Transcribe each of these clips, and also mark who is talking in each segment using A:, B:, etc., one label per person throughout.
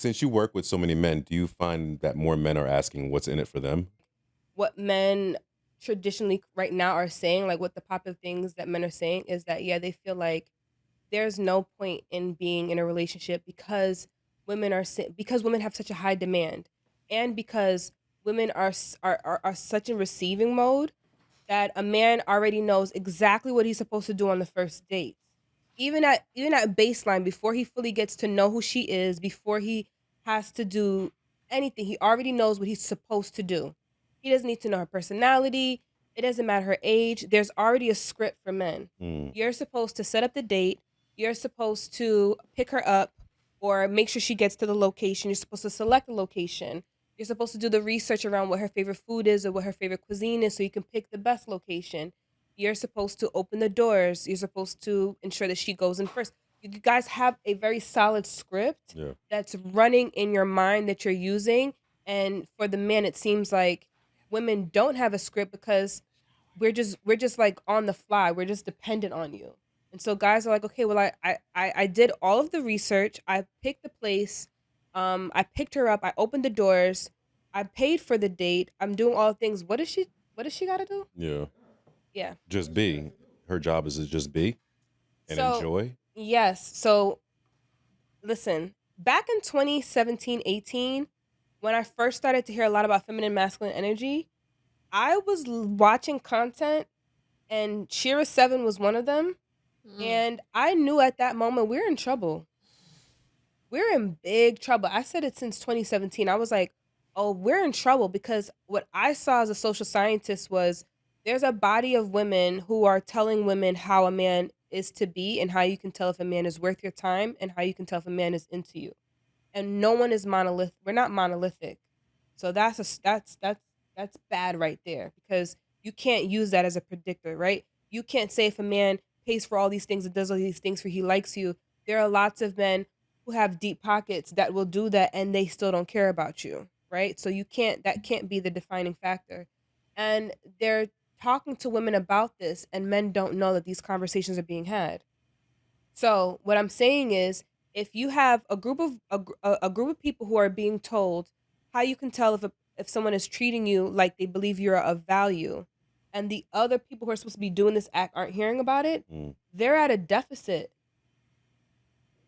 A: Since you work with so many men, do you find that more men are asking what's in it for them?
B: What men traditionally right now are saying, like what the popular things that men are saying is that, yeah, they feel like there's no point in being in a relationship because because women have such a high demand, and because women are such in receiving mode that a man already knows exactly what he's supposed to do on the first date. Even at baseline, before he fully gets to know who she is, before he has to do anything, he already knows what he's supposed to do. He doesn't need to know her personality. It doesn't matter her age. There's already a script for men.
A: Mm,
B: You're supposed to set up the date. You're supposed to pick her up or make sure she gets to the location. You're supposed to select the location. You're supposed to do the research around what her favorite food is or what her favorite cuisine is so you can pick the best location. You're supposed to open the doors. You're supposed to ensure that she goes in first. You guys have a very solid script
A: yeah.
B: that's running in your mind that you're using. And for the men, it seems like women don't have a script because we're just like on the fly. We're just dependent on you. And so guys are like, okay, well, I did all of the research. I picked the place. I picked her up. I opened the doors. I paid for the date. I'm doing all the things. What does she got to do?
A: Yeah.
B: Yeah.
A: Just be. Her job is to just be and
B: So,
A: enjoy.
B: yes. So, listen, back in 2017, 18, when I first started to hear a lot about feminine masculine energy, I was watching content and Shira 7 was one of them.
C: Mm.
B: And I knew at that moment we're in trouble. We're in big trouble. I said it since 2017. I was like, oh, we're in trouble because what I saw as a social scientist was there's a body of women who are telling women how a man is to be and how you can tell if a man is worth your time and how you can tell if a man is into you. And no one is monolith. We're not monolithic. So that's bad right there because you can't use that as a predictor, right? You can't say if a man pays for all these things and does all these things for he likes you. There are lots of men who have deep pockets that will do that and they still don't care about you, right? So you can't that can't be the defining factor. And they're talking to women about this and men don't know that these conversations are being had. So what I'm saying is, if you have a group of people who are being told how you can tell if someone is treating you like they believe you're of value, and the other people who are supposed to be doing this act aren't hearing about it,
A: Mm,
B: they're at a deficit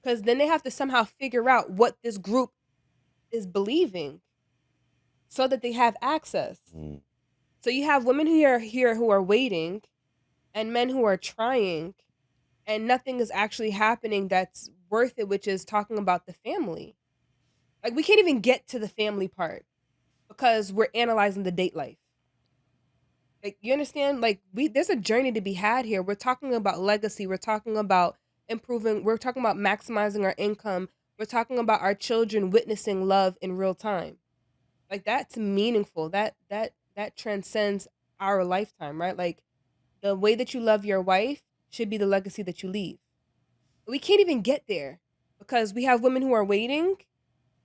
B: because then they have to somehow figure out what this group is believing so that they have access.
A: mm.
B: So you have women who are here who are waiting, and men who are trying, and nothing is actually happening that's worth it, which is talking about the family. Like we can't even get to the family part because we're analyzing the date life. Like you understand? Like we there's a journey to be had here. We're talking about legacy, we're talking about improving, we're talking about maximizing our income. We're talking about our children witnessing love in real time. Like that's meaningful. That transcends our lifetime, right? Like the way that you love your wife should be the legacy that you leave. We can't even get there because we have women who are waiting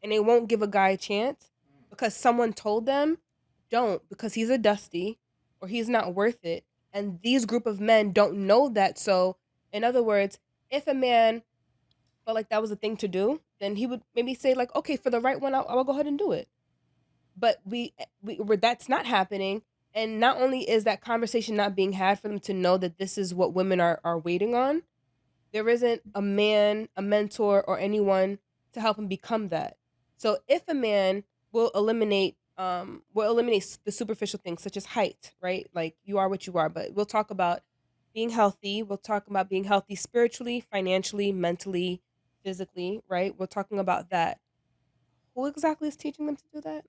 B: and they won't give a guy a chance because someone told them don't because he's a dusty or he's not worth it. And these group of men don't know that. So, in other words, if a man felt like that was a thing to do, then he would maybe say like, okay, for the right one, I'll go ahead and do it. But where that's not happening. And not only is that conversation not being had for them to know that this is what women are waiting on, there isn't a man, a mentor, or anyone to help him become that. So if a man will eliminate the superficial things such as height, right? Like you are what you are, but we'll talk about being healthy. We'll talk about being healthy spiritually, financially, mentally, physically, right? We're talking about that. Who exactly is teaching them to do that?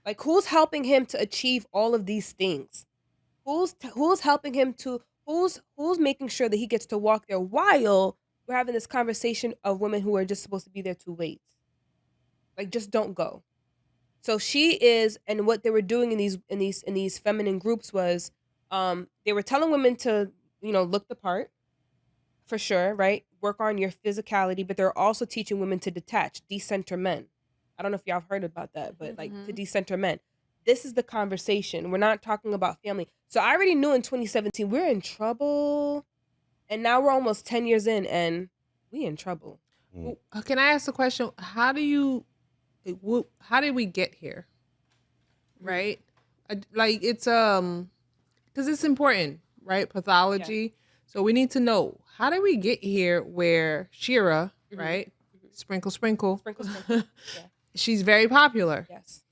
B: Like who's helping him to achieve all of these things? Who's helping him to who's making sure that he gets to walk there while we're having this conversation of women who are just supposed to be there to wait. Like just don't go. So she is and what they were doing in these feminine groups was they were telling women to, look the part for sure, right? Work on your physicality, but they're also teaching women to detach, decenter men. I don't know if y'all have heard about that, but like to
C: Mhm.
B: decenter men. This is the conversation. We're not talking about family. So I already knew in 2017 we're in trouble. And now we're almost 10 years in and we in trouble.
A: Mm,
C: Can I ask a question? How did we get here?
B: Mhm.
C: Right? Like it's because it's important, right?
B: Yeah.
C: Pathology. So we need to know, how did we get here where Shira,
B: Mhm.
C: right?
B: Mhm.
C: Sprinkle, sprinkle.
B: Sprinkle, sprinkle. Yeah.
C: She's very popular.
B: Yes.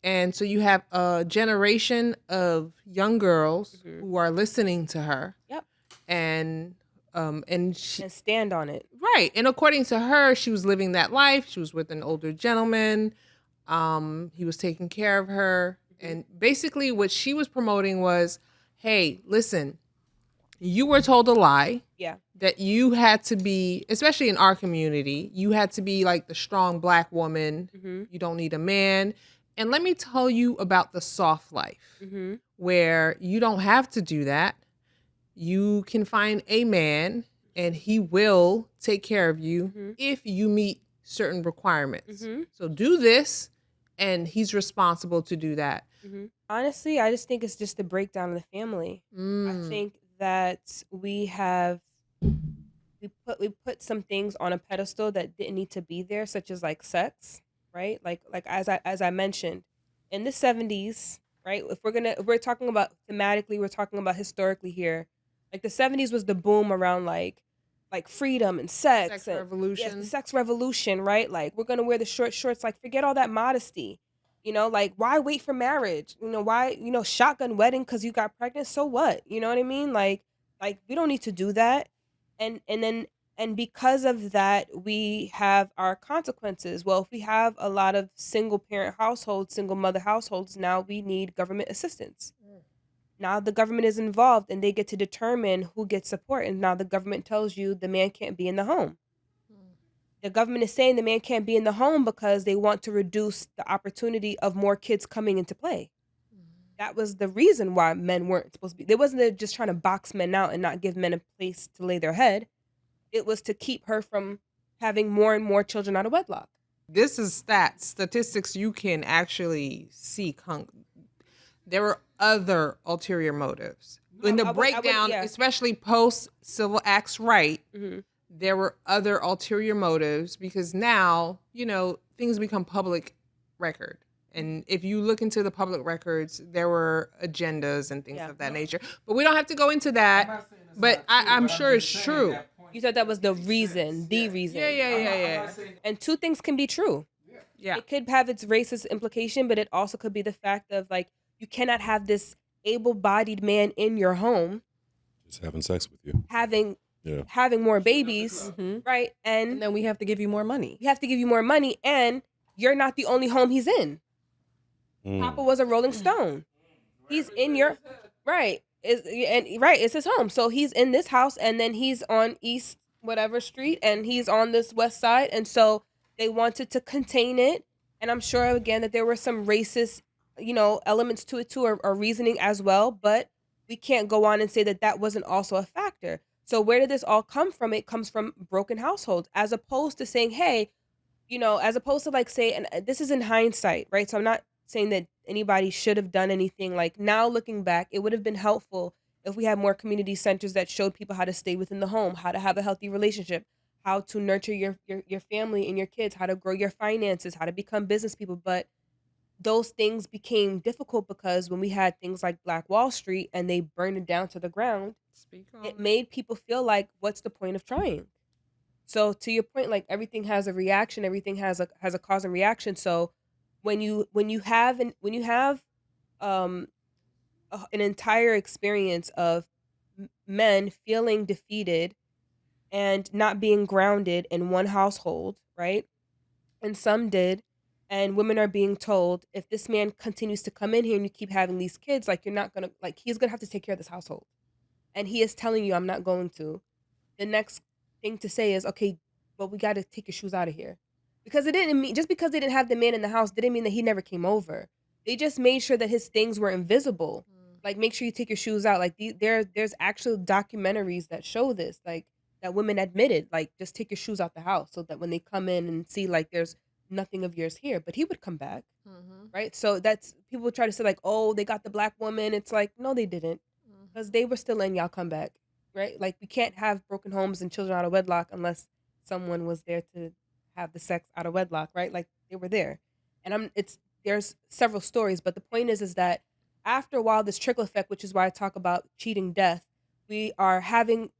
C: And so you have a generation of young girls
B: Mhm.
C: who are listening to her,
B: Yep.
C: and she,
B: And stand on it.
C: right. And according to her, she was living that life. She was with an older gentleman. He was taking care of her.
B: Mhm.
C: And basically what she was promoting was, hey, listen, you were told a lie
B: Yeah.
C: that you had to be, especially in our community, you had to be like the strong black woman.
B: Mhm.
C: You don't need a man. And let me tell you about the soft life
B: Mhm.
C: where you don't have to do that. You can find a man and he will take care of you
B: Mhm.
C: if you meet certain requirements.
B: Mhm.
C: So do this, and he's responsible to do that.
B: Mhm. Honestly, I just think it's just the breakdown of the family. I
C: Mm.
B: think that we put some things on a pedestal that didn't need to be there, such as like sex, right? Like as I mentioned, in the 70s, right? If we're talking about thematically, we're talking about historically here. Like the 70s was the boom around like freedom and sex
C: Sex
B: and yes, the
C: revolution.
B: sex revolution, right? Like we're gonna wear the short shorts, like forget all that modesty. Like why wait for marriage? Why, shotgun wedding because you got pregnant, so what? You know what I mean? Like we don't need to do that. And then and because of that we have our consequences. Well, if we have a lot of single parent households, single mother households, now we need government assistance. Now the government is involved and they get to determine who gets support, and now the government tells you the man can't be in the home. The government is saying the man can't be in the home because they want to reduce the opportunity of more kids coming into play. That was the reason why men weren't supposed to be. They wasn't just trying to box men out and not give men a place to lay their head. It was to keep her from having more and more children out of wedlock.
C: This is statistics you can actually see. There were other ulterior motives. In the
B: I would,
C: breakdown,
B: yeah.
C: especially post civil acts right,
B: Hmm.
C: there were other ulterior motives because now, things become public record. And if you look into the public records, there were agendas and things
B: Yeah.
C: of that nature. But we don't have to go into that. But I'm sure it's true.
B: You said that was the reason, the
C: Yeah,
B: reason.
C: yeah, yeah, yeah.
B: And two things can be true.
C: Yeah.
B: It could have its racist implication, but it also could be the fact of like you cannot have this able-bodied man in your home
A: just having sex with you.
B: having
A: Yeah.
B: having more babies,
D: Mhm.
B: right?
D: And
B: And
D: then we have to give you more money.
B: we have to give you more money, and you're not the only home he's in. Papa
A: Mm.
B: was a Rolling Stone. He's in your right. It's his home. So he's in this house and then he's on East whatever street and he's on this west side. And so they wanted to contain it. And I'm sure again that there were some racist, elements to it too, or reasoning as well. But we can't go on and say that that wasn't also a factor. So where did this all come from? It comes from broken households, as opposed to saying, hey, as opposed to like say, and this is in hindsight, right? So I'm not saying that anybody should have done anything. Like now looking back, it would have been helpful if we had more community centers that showed people how to stay within the home, how to have a healthy relationship, how to nurture your family and your kids, how to grow your finances, how to become business people. But those things became difficult because when we had things like Black Wall Street and they burned it down to the ground,
C: Speak on
B: it
C: it.
B: made people feel like, what's the point of trying? So to your point, like everything has a reaction, everything has a cause and reaction. So when you have um an entire experience of men feeling defeated and not being grounded in one household, right? And some did, and women are being told if this man continues to come in here and you keep having these kids, like you're not gonna like he's gonna have to take care of this household, and he is telling you I'm not going to. The next thing to say is, okay, well, we got to take your shoes out of here. Because it didn't mean, just because they didn't have the man in the house didn't mean that he never came over. They just made sure that his things were invisible. Like, make sure you take your shoes out. Like, there's actual documentaries that show this, like, that women admitted, like, just take your shoes out the house so that when they come in and see, like, there's nothing of yours here. But he would come back,
C: Mm-hmm.
B: right? So that's, people try to say, like, oh, they got the black woman. It's like, no, they didn't. Because they were still in, y'all come back, right? Like we can't have broken homes and children out of wedlock unless someone was there to have the sex out of wedlock, right? Like they were there. And it's there's several stories, but the point is that after a while this trickle effect, which is why I talk about cheating death, we're having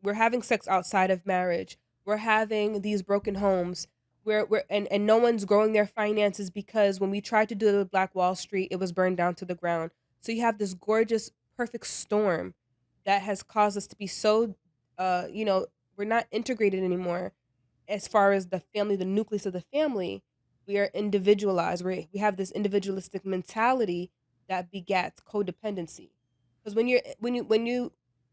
B: sex outside of marriage. We're having these broken homes and no one's growing their finances because when we tried to do it with Black Wall Street, it was burned down to the ground. So you have this gorgeous, perfect storm that has caused us to be so, you know, we're not integrated anymore as far as the family, the nucleus of the family. We are individualized. We have this individualistic mentality that begats codependency. Because when you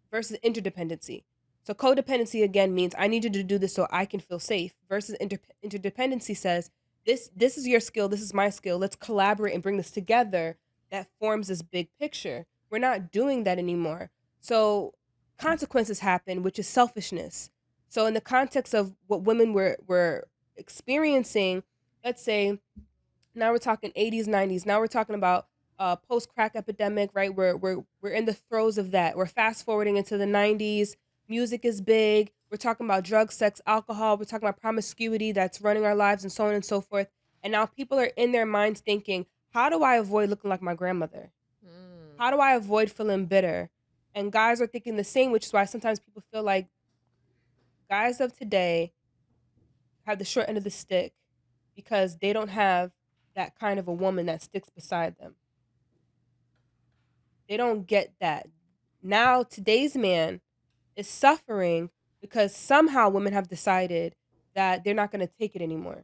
B: versus interdependency. So codependency again means I need you to do this so I can feel safe. Versus interdependency says this is your skill, this is my skill. Let's collaborate and bring this together. That forms this big picture. We're not doing that anymore. So consequences happen, which is selfishness. So in the context of what women were experiencing, let's say now we're talking 80s, 90s. Now we're talking about post crack epidemic, right? We're in the throes of that. We're fast forwarding into the 90s. Music is big. We're talking about drugs, sex, alcohol. We're talking about promiscuity that's running our lives and so on and so forth. And now people are in their minds thinking, how do I avoid looking like my grandmother?
C: Mm.
B: How do I avoid feeling bitter? And guys are thinking the same, which is why sometimes people feel like guys of today have the short end of the stick because they don't have that kind of a woman that sticks beside them. They don't get that. Now, today's man is suffering because somehow women have decided that they're not going to take it anymore.